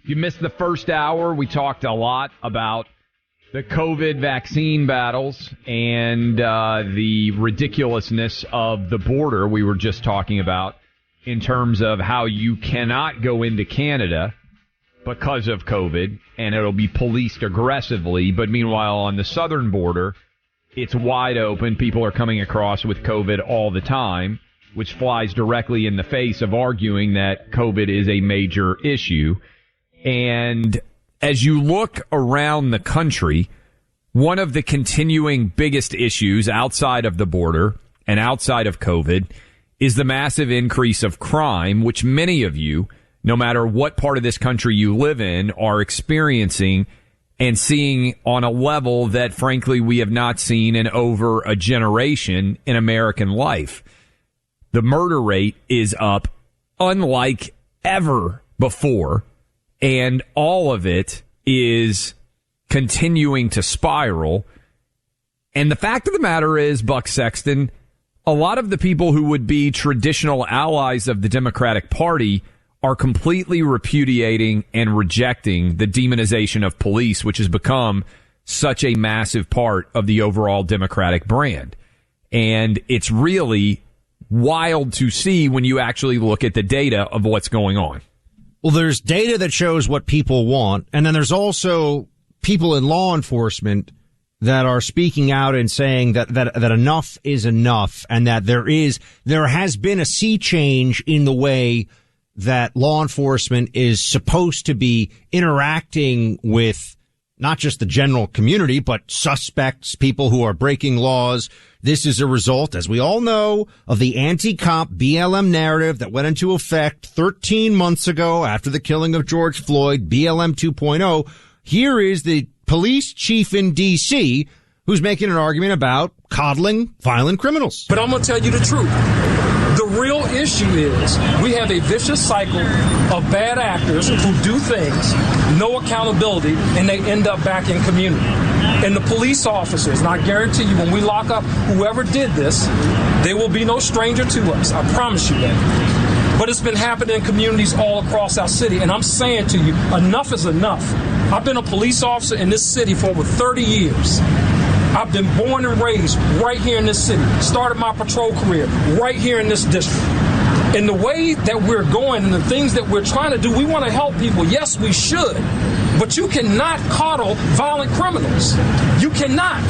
If you missed the first hour, we talked a lot about the COVID vaccine battles and the ridiculousness of the border we were just talking about in terms of how you cannot go into Canada because of COVID, and it'll be policed aggressively. But meanwhile, on the southern border, it's wide open. People are coming across with COVID all the time, which flies directly in the face of arguing that COVID is a major issue. And as you look around the country, one of the continuing biggest issues outside of the border and outside of COVID is the massive increase of crime, which many of you, no matter what part of this country you live in, are experiencing and seeing on a level that, frankly, we have not seen in over a generation in American life. The murder rate is up unlike ever before, and all of it is continuing to spiral. And the fact of the matter is, Buck Sexton, a lot of the people who would be traditional allies of the Democratic Party are completely repudiating and rejecting the demonization of police, which has become such a massive part of the overall Democratic brand. And it's really wild to see when you actually look at the data of what's going on. Well, there's data that shows what people want, and then there's also people in law enforcement that are speaking out and saying that enough is enough, and that there has been a sea change in the way that law enforcement is supposed to be interacting with not just the general community, but suspects, people who are breaking laws. This is a result, as we all know, of the anti-cop BLM narrative that went into effect 13 months ago after the killing of George Floyd, BLM 2.0. Here is the police chief in D.C. who's making an argument about coddling violent criminals. But I'm going to tell you the truth. The real issue is we have a vicious cycle of bad actors who do things, no accountability, and they end up back in community. And the police officers, and I guarantee you when we lock up whoever did this, they will be no stranger to us. I promise you that. But it's been happening in communities all across our city. And I'm saying to you, enough is enough. I've been a police officer in this city for over 30 years. I've been born and raised right here in this city. Started my patrol career right here in this district. And the way that we're going and the things that we're trying to do, we want to help people. Yes, we should. But you cannot coddle violent criminals. You cannot.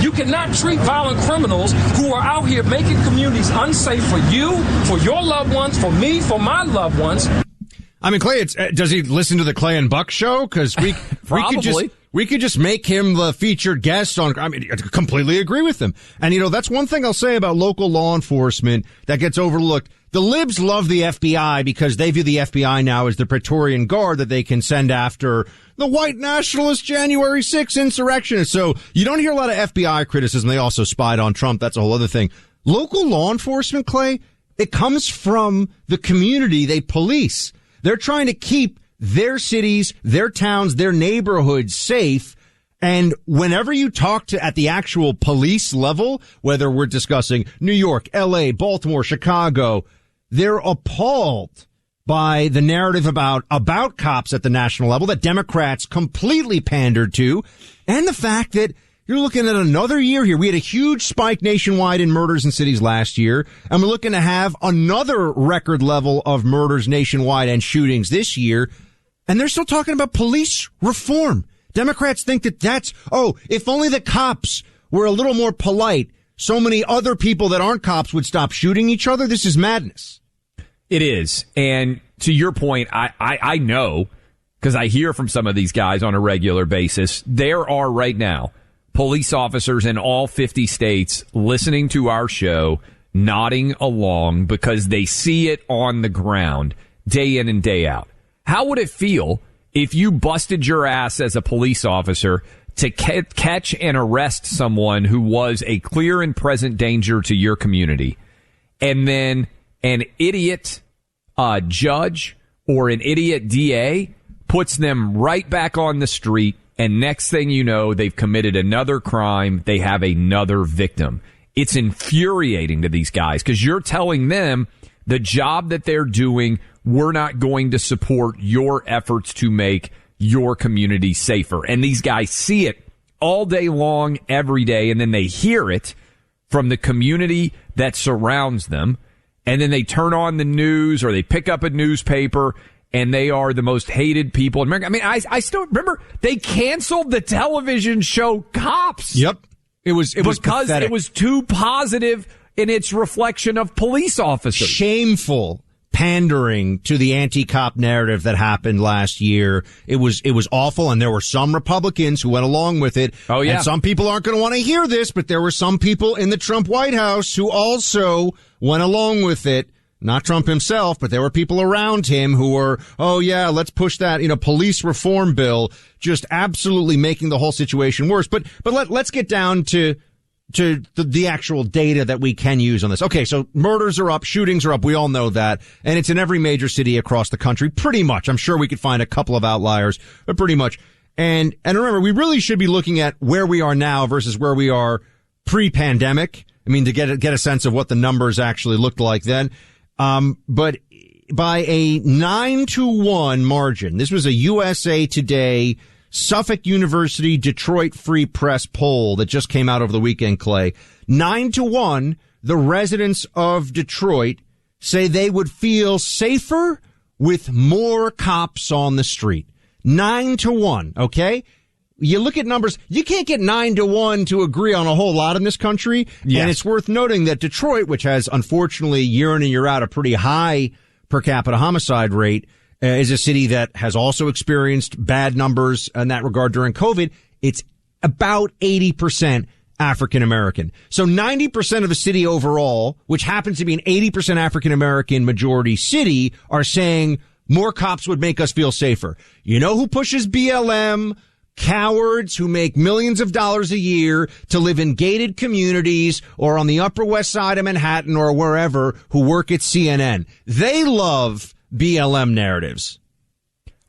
You cannot treat violent criminals who are out here making communities unsafe for you, for your loved ones, for me, for my loved ones. I mean, Clay, does he listen to the Clay and Buck show? Because we could just make him the featured guest on. I mean, I completely agree with him. And that's one thing I'll say about local law enforcement that gets overlooked. The libs love the FBI because they view the FBI now as the Praetorian Guard that they can send after the white nationalist January 6th insurrectionists. So you don't hear a lot of FBI criticism. They also spied on Trump. That's a whole other thing. Local law enforcement, Clay, it comes from the community they police. They're trying to keep their cities, their towns, their neighborhoods safe. And whenever you talk to at the actual police level, whether we're discussing New York, LA, Baltimore, Chicago, they're appalled by the narrative about cops at the national level that Democrats completely pandered to, and the fact that you're looking at another year here. We had a huge spike nationwide in murders in cities last year, and we're looking to have another record level of murders nationwide and shootings this year, and they're still talking about police reform. Democrats think if only the cops were a little more polite, so many other people that aren't cops would stop shooting each other. This is madness. It is. And to your point, I know, because I hear from some of these guys on a regular basis, there are right now police officers in all 50 states listening to our show, nodding along because they see it on the ground day in and day out. How would it feel if you busted your ass as a police officer to catch and arrest someone who was a clear and present danger to your community, and then an idiot judge or an idiot DA puts them right back on the street, and next thing you know, they've committed another crime, they have another victim. It's infuriating to these guys because you're telling them the job that they're doing, we're not going to support your efforts to make your community safer. And these guys see it all day long, every day, and then they hear it from the community that surrounds them. And then they turn on the news or they pick up a newspaper, and they are the most hated people in America. I mean, I still remember they canceled the television show Cops. Yep. It was because pathetic. It was too positive in its reflection of police officers. Shameful pandering to the anti-cop narrative that happened last year. It was awful, and there were some Republicans who went along with it. Oh, yeah. And some people aren't going to want to hear this, but there were some people in the Trump White House who also went along with it. Not Trump himself, but there were people around him who were, oh yeah, let's push that, police reform bill, just absolutely making the whole situation worse. But let's get down to the actual data that we can use on this. Okay, so murders are up, shootings are up. We all know that. And it's in every major city across the country, pretty much. I'm sure we could find a couple of outliers, but pretty much. And remember, we really should be looking at where we are now versus where we are pre-pandemic. I mean, to get a sense of what the numbers actually looked like then. But by a 9-1 margin, this was a USA Today, Suffolk University, Detroit Free Press poll that just came out over the weekend, Clay. 9-1, the residents of Detroit say they would feel safer with more cops on the street. 9-1, okay? You look at numbers, you can't get 9-1 to agree on a whole lot in this country. Yes. And it's worth noting that Detroit, which has unfortunately year in and year out a pretty high per capita homicide rate, is a city that has also experienced bad numbers in that regard during COVID. It's about 80% African American. So 90% of the city overall, which happens to be an 80% African American majority city, are saying more cops would make us feel safer. You know who pushes BLM? Cowards who make millions of dollars a year to live in gated communities or on the Upper West Side of Manhattan or wherever, who work at CNN. They love BLM narratives.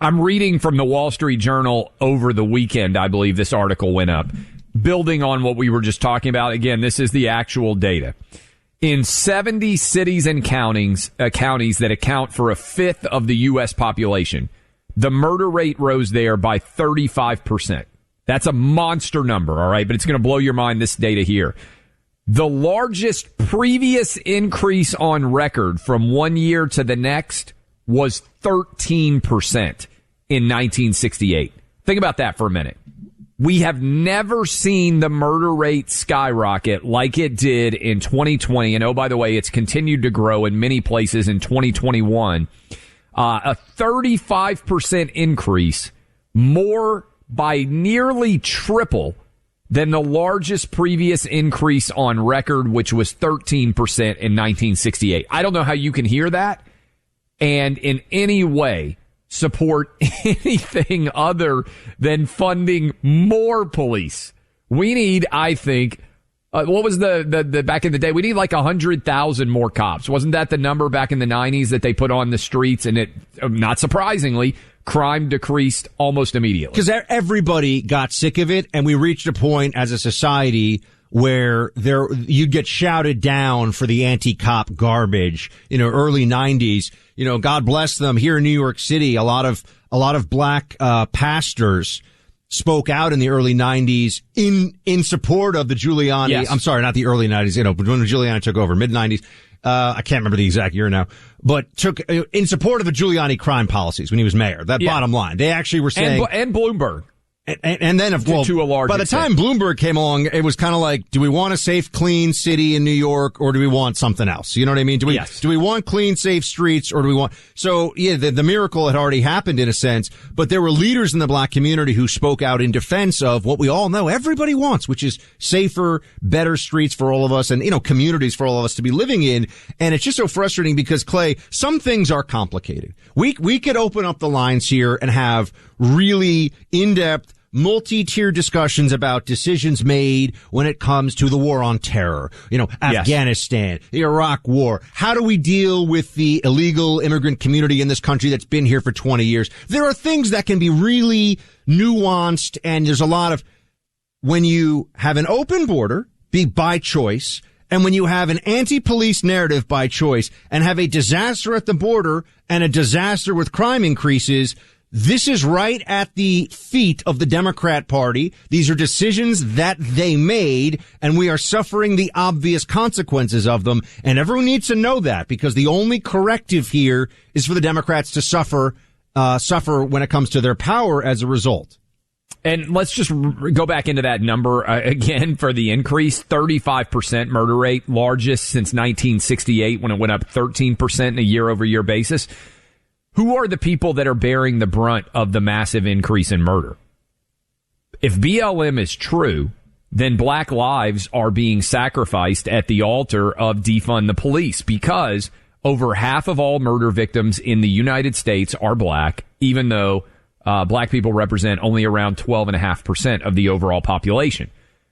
I'm reading from the Wall Street Journal over the weekend. I believe this article went up, building on what we were just talking about. Again, this is the actual data. In 70 cities and counties that account for a fifth of the U.S. population, the murder rate rose there by 35%. That's a monster number, all right? But it's going to blow your mind, this data here. The largest previous increase on record from one year to the next was 13% in 1968. Think about that for a minute. We have never seen the murder rate skyrocket like it did in 2020. And oh, by the way, it's continued to grow in many places in 2021. A 35% increase, more by nearly triple than the largest previous increase on record, which was 13% in 1968. I don't know how you can hear that and in any way support anything other than funding more police. We need, I think, what was the back in the day? We need like 100,000 more cops. Wasn't that the number back in the 90s that they put on the streets? And it, not surprisingly, crime decreased almost immediately. Because everybody got sick of it, and we reached a point as a society where you'd get shouted down for the anti-cop garbage. Early 90s. God bless them. Here in New York City, a lot of black pastors spoke out in the early 90s in support of the Giuliani. Yes. I'm sorry, not the early 90s, but when Giuliani took over, mid 90s. I can't remember the exact year now, but took in support of the Giuliani crime policies when he was mayor. That bottom line, they actually were saying, and Bloomberg. And then, to a large by the time Bloomberg came along, it was kind of like, do we want a safe, clean city in New York, or do we want something else? You know what I mean? Do we want clean, safe streets, or do we want? So yeah, the miracle had already happened in a sense, but there were leaders in the black community who spoke out in defense of what we all know everybody wants, which is safer, better streets for all of us, and communities for all of us to be living in. And it's just so frustrating because, Clay, some things are complicated. We could open up the lines here and have really in-depth, multi-tier discussions about decisions made when it comes to the war on terror, Afghanistan, the Iraq war. How do we deal with the illegal immigrant community in this country that's been here for 20 years? There are things that can be really nuanced, and there's a lot of, when you have an open border, be by choice, And when you have an anti-police narrative by choice and have a disaster at the border and a disaster with crime increases, this is right at the feet of the Democrat Party. These are decisions that they made, and we are suffering the obvious consequences of them. And everyone needs to know that, because the only corrective here is for the Democrats to suffer when it comes to their power as a result. And let's just go back into that number again for the increase. 35% murder rate, largest since 1968 when it went up 13% in a year-over-year basis. Who are the people that are bearing the brunt of the massive increase in murder? If BLM is true, then black lives are being sacrificed at the altar of defund the police, because over half of all murder victims in the United States are black, even though black people represent only around 12.5% of the overall population.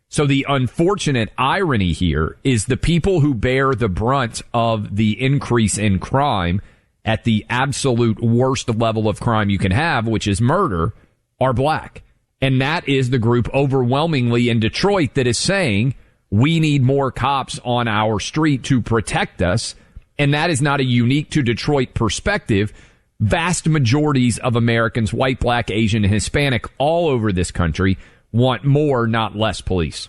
So the unfortunate irony here is the people who bear the brunt of the increase in crime at the absolute worst level of crime you can have, which is murder, are black. And that is the group overwhelmingly in Detroit that is saying we need more cops on our street to protect us. And that is not a unique to Detroit perspective. Vast majorities of Americans, white, black, Asian, and Hispanic, all over this country, want more, not less police.